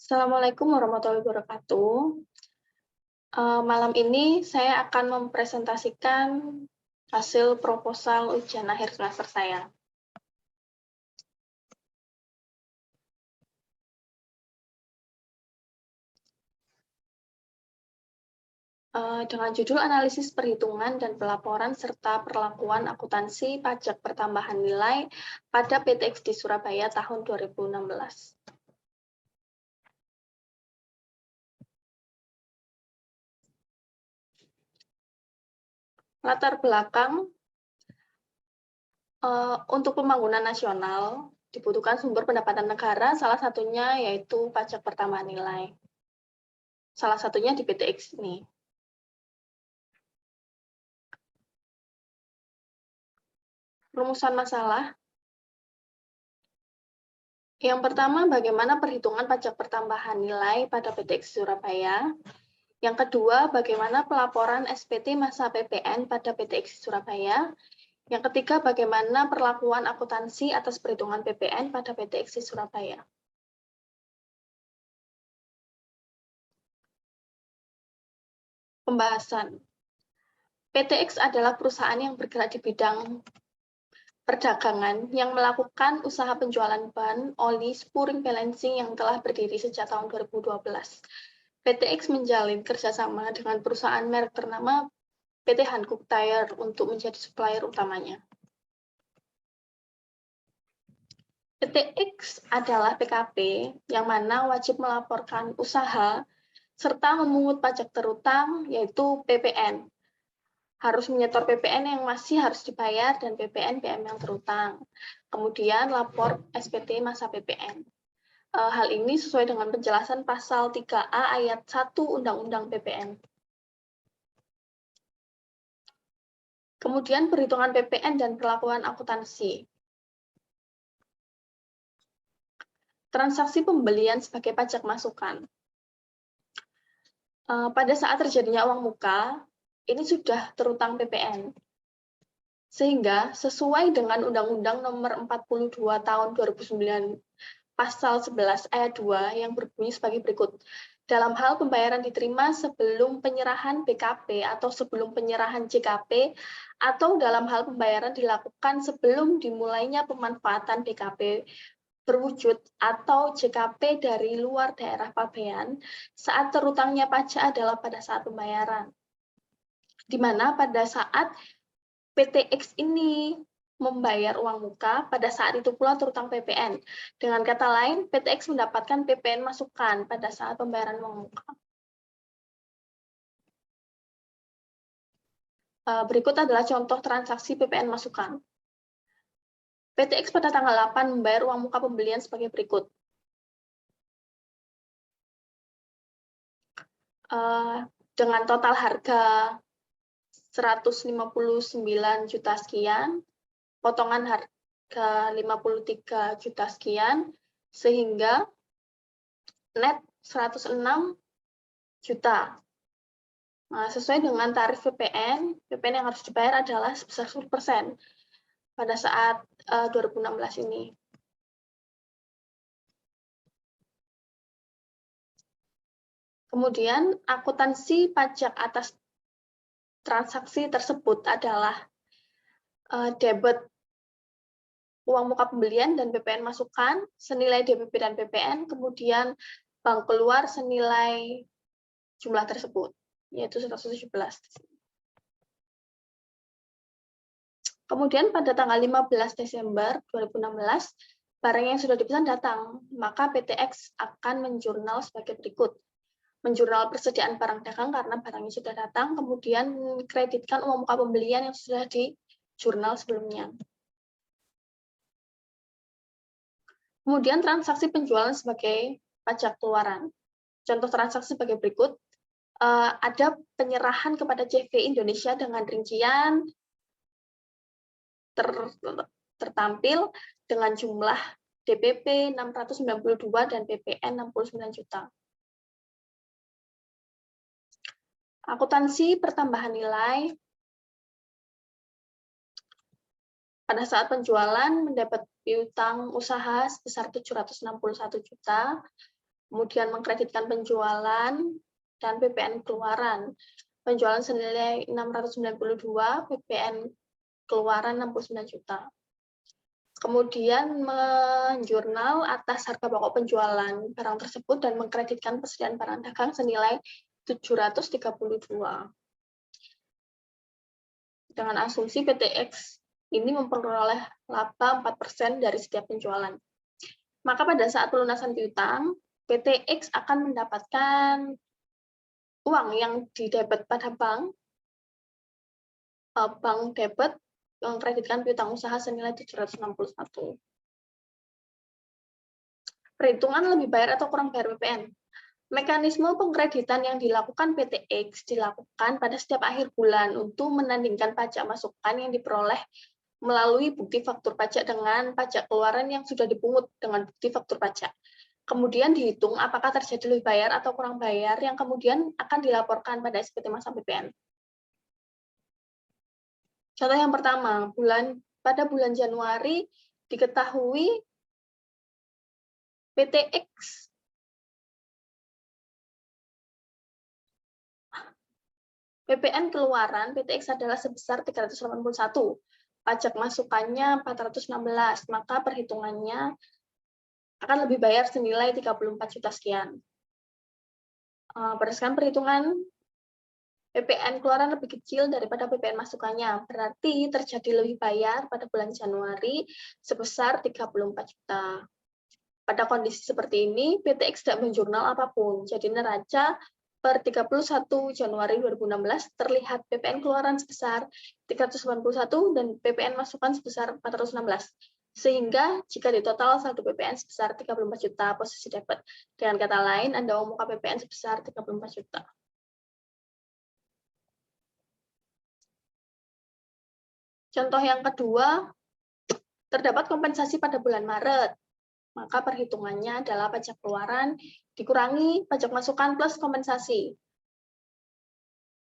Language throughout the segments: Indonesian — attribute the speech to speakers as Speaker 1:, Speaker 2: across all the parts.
Speaker 1: Assalamualaikum warahmatullahi wabarakatuh. Malam ini saya akan mempresentasikan hasil proposal ujian akhir semester saya. Dengan judul analisis perhitungan dan pelaporan serta perlakuan akuntansi pajak pertambahan nilai pada PTX di Surabaya tahun 2016. Latar belakang, untuk pembangunan nasional dibutuhkan sumber pendapatan negara, salah satunya yaitu pajak pertambahan nilai. Salah satunya di PTX ini. Rumusan masalah. Yang pertama, bagaimana perhitungan pajak pertambahan nilai pada PTX Surabaya. Yang kedua, bagaimana pelaporan SPT masa PPN pada PTX Surabaya. Yang ketiga, bagaimana perlakuan akuntansi atas perhitungan PPN pada PTX Surabaya. Pembahasan. PTX adalah perusahaan yang bergerak di bidang perdagangan yang melakukan usaha penjualan ban, oli, spuring balancing yang telah berdiri sejak tahun 2012. PTX menjalin kerjasama dengan perusahaan merek ternama PT Hankook Tire untuk menjadi supplier utamanya. PTX adalah PKP yang mana wajib melaporkan usaha serta memungut pajak terutang, yaitu PPN. Harus menyetor PPN yang masih harus dibayar dan PPN PM yang terutang. Kemudian lapor SPT masa PPN. Hal ini sesuai dengan penjelasan pasal 3A ayat 1 Undang-Undang PPN. Kemudian perhitungan PPN dan perlakuan akuntansi. Transaksi pembelian sebagai pajak masukan. Pada saat terjadinya uang muka, ini sudah terutang PPN. Sehingga sesuai dengan Undang-Undang Nomor 42 Tahun 2009 Pasal 11 Ayat 2 yang berbunyi sebagai berikut. Dalam hal pembayaran diterima sebelum penyerahan BKP atau sebelum penyerahan JKP, atau dalam hal pembayaran dilakukan sebelum dimulainya pemanfaatan BKP berwujud atau JKP dari luar daerah pabean, saat terutangnya pajak adalah pada saat pembayaran. Di mana pada saat PTX ini membayar uang muka, pada saat itu pula terutang PPN. Dengan kata lain, PTX mendapatkan PPN masukan pada saat pembayaran uang muka. Berikut adalah contoh transaksi PPN masukan. PTX pada tanggal 8 membayar uang muka pembelian sebagai berikut. Dengan total harga 159 juta sekian, potongan harga 53 juta sekian, sehingga net 106 juta. Nah, sesuai dengan tarif PPN yang harus dibayar adalah sebesar 10% pada saat 2016 ini. Kemudian, akuntansi pajak atas transaksi tersebut adalah debit uang muka pembelian dan PPN masukan, senilai DPP dan PPN, kemudian bank keluar senilai jumlah tersebut, yaitu 117. Kemudian pada tanggal 15 Desember 2016, barang yang sudah dipesan datang, maka PTX akan menjurnal sebagai berikut. Menjurnal persediaan barang dagang karena barangnya sudah datang, kemudian kreditkan uang muka pembelian yang sudah di jurnal sebelumnya. Kemudian transaksi penjualan sebagai pajak keluaran. Contoh transaksi sebagai berikut. Ada penyerahan kepada CV Indonesia dengan rincian tertampil dengan jumlah DPP 692 dan PPN 69 juta. Akuntansi pertambahan nilai. Pada saat penjualan mendapat piutang usaha sebesar 761 juta, kemudian mengkreditkan penjualan dan PPN keluaran. Penjualan senilai 692, PPN keluaran 69 juta. Kemudian menjurnal atas harga pokok penjualan barang tersebut dan mengkreditkan persediaan barang dagang senilai 732. Dengan asumsi PTX ini memperoleh laba 4% dari setiap penjualan. Maka pada saat pelunasan piutang, PTX akan mendapatkan uang yang didebet pada bank debit mengkreditkan piutang usaha senilai 761. Perhitungan lebih bayar atau kurang bayar PPN. Mekanisme pengkreditan yang dilakukan PTX dilakukan pada setiap akhir bulan untuk menandingkan pajak masukan yang diperoleh melalui bukti faktur pajak dengan pajak keluaran yang sudah dipungut dengan bukti faktur pajak. Kemudian dihitung apakah terjadi lebih bayar atau kurang bayar yang kemudian akan dilaporkan pada SPT masa PPN. Contoh yang pertama, pada bulan Januari diketahui PTX PPN keluaran PTX adalah sebesar 381, pajak masukannya 416, maka perhitungannya akan lebih bayar senilai 34 juta sekian. Berdasarkan perhitungan, PPN keluaran lebih kecil daripada PPN masukannya, berarti terjadi lebih bayar pada bulan Januari sebesar 34 juta. Pada kondisi seperti ini, PTX tidak menjurnal apapun, jadi neraca per 31 Januari 2016 terlihat PPN keluaran sebesar 391 dan PPN masukan sebesar 416. Sehingga jika ditotal saldo PPN sebesar 34 juta posisi debit. Dengan kata lain, Anda memuka PPN sebesar 34 juta. Contoh yang kedua, terdapat kompensasi pada bulan Maret. Maka perhitungannya adalah pajak keluaran dikurangi pajak masukan plus kompensasi.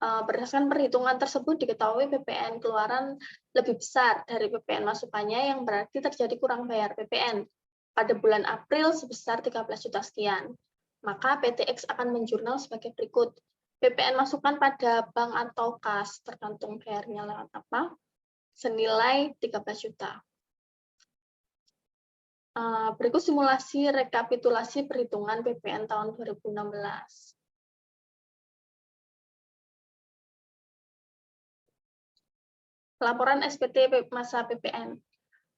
Speaker 1: Berdasarkan perhitungan tersebut diketahui PPN keluaran lebih besar dari PPN masukannya yang berarti terjadi kurang bayar PPN pada bulan April sebesar 13 juta sekian. Maka PTX akan menjurnal sebagai berikut. PPN masukan pada bank atau kas tergantung bayarnya lewat apa, senilai 13 juta. Berikut simulasi rekapitulasi perhitungan PPN tahun 2016. Laporan SPT masa PPN.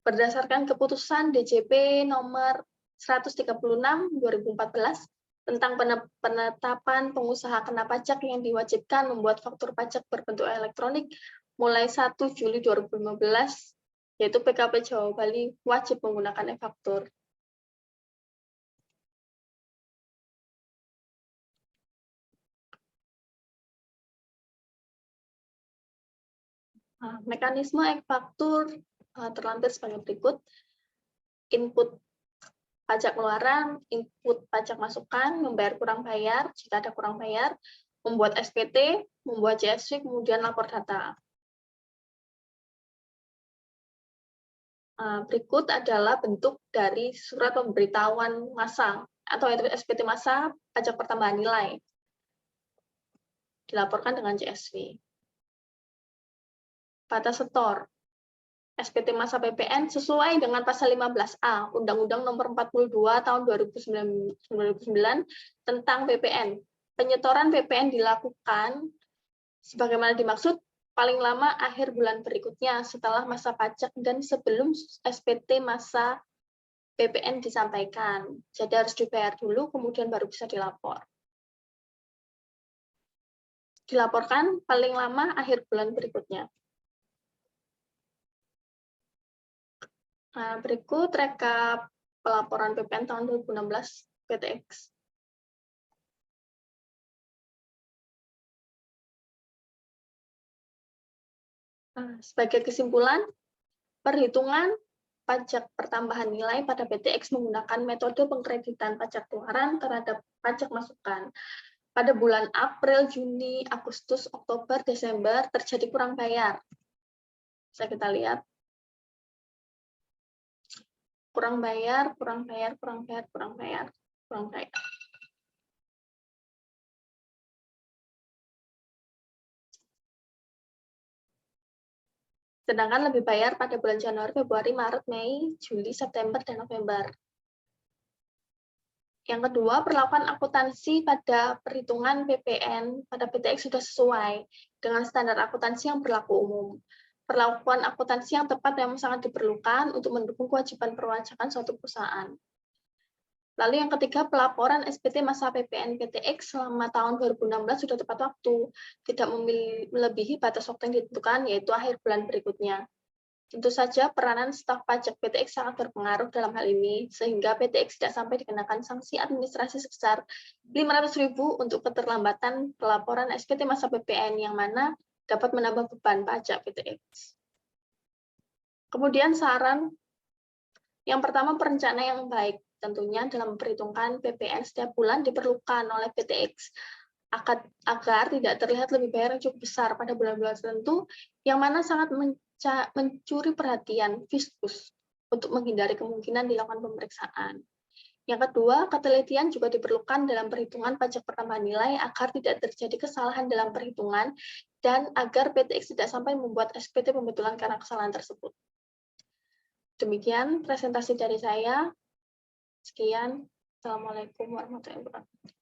Speaker 1: Berdasarkan keputusan DJP nomor 136/2014 tentang penetapan pengusaha kena pajak yang diwajibkan membuat faktur pajak berbentuk elektronik mulai 1 Juli 2015, yaitu PKP Jawa Bali wajib menggunakan e-faktur. Mekanisme e-faktur terlampir sebagai berikut. Input pajak keluaran, input pajak masukan, membayar kurang bayar, jika ada kurang bayar, membuat SPT, membuat CSV, kemudian lapor data. Berikut adalah bentuk dari surat pemberitahuan massa atau SPT massa pajak pertambahan nilai. Dilaporkan dengan CSV. Batas setor. SPT masa PPN sesuai dengan pasal 15A Undang-Undang Nomor 42 Tahun 2009 tentang PPN. Penyetoran PPN dilakukan sebagaimana dimaksud paling lama akhir bulan berikutnya setelah masa pajak dan sebelum SPT masa PPN disampaikan. Jadi harus dibayar dulu, kemudian baru bisa dilapor. Dilaporkan paling lama akhir bulan berikutnya. Nah, berikut rekap pelaporan PPN tahun 2016 PTX. Sebagai kesimpulan, perhitungan pajak pertambahan nilai pada PTX menggunakan metode pengkreditan pajak keluaran terhadap pajak masukan. Pada bulan April, Juni, Agustus, Oktober, Desember terjadi kurang bayar. Bisa kita lihat. Kurang bayar, kurang bayar, kurang bayar, kurang bayar, kurang bayar. Sedangkan lebih bayar pada bulan Januari, Februari, Maret, Mei, Juli, September, dan November. Yang kedua, perlakuan akuntansi pada perhitungan PPN pada PTX sudah sesuai dengan standar akuntansi yang berlaku umum. Perlakuan akuntansi yang tepat memang sangat diperlukan untuk mendukung kewajiban perpajakan suatu perusahaan. Lalu yang ketiga, pelaporan SPT masa PPN PTX selama tahun 2016 sudah tepat waktu, tidak melebihi batas waktu yang ditentukan, yaitu akhir bulan berikutnya. Tentu saja peranan staf pajak PTX sangat berpengaruh dalam hal ini, sehingga PTX tidak sampai dikenakan sanksi administrasi sebesar 500.000 untuk keterlambatan pelaporan SPT masa PPN, yang mana dapat menambah beban pajak PTX. Kemudian saran yang pertama, perencanaan yang baik. Tentunya dalam memperhitungkan PPN setiap bulan diperlukan oleh PTX agar tidak terlihat lebih bayar yang cukup besar pada bulan-bulan tertentu, yang mana sangat mencuri perhatian fiskus untuk menghindari kemungkinan dilakukan pemeriksaan. Yang kedua, ketelitian juga diperlukan dalam perhitungan pajak pertambahan nilai agar tidak terjadi kesalahan dalam perhitungan dan agar PTX tidak sampai membuat SPT pembetulan karena kesalahan tersebut. Demikian presentasi dari saya. Sekian. Assalamualaikum warahmatullahi wabarakatuh.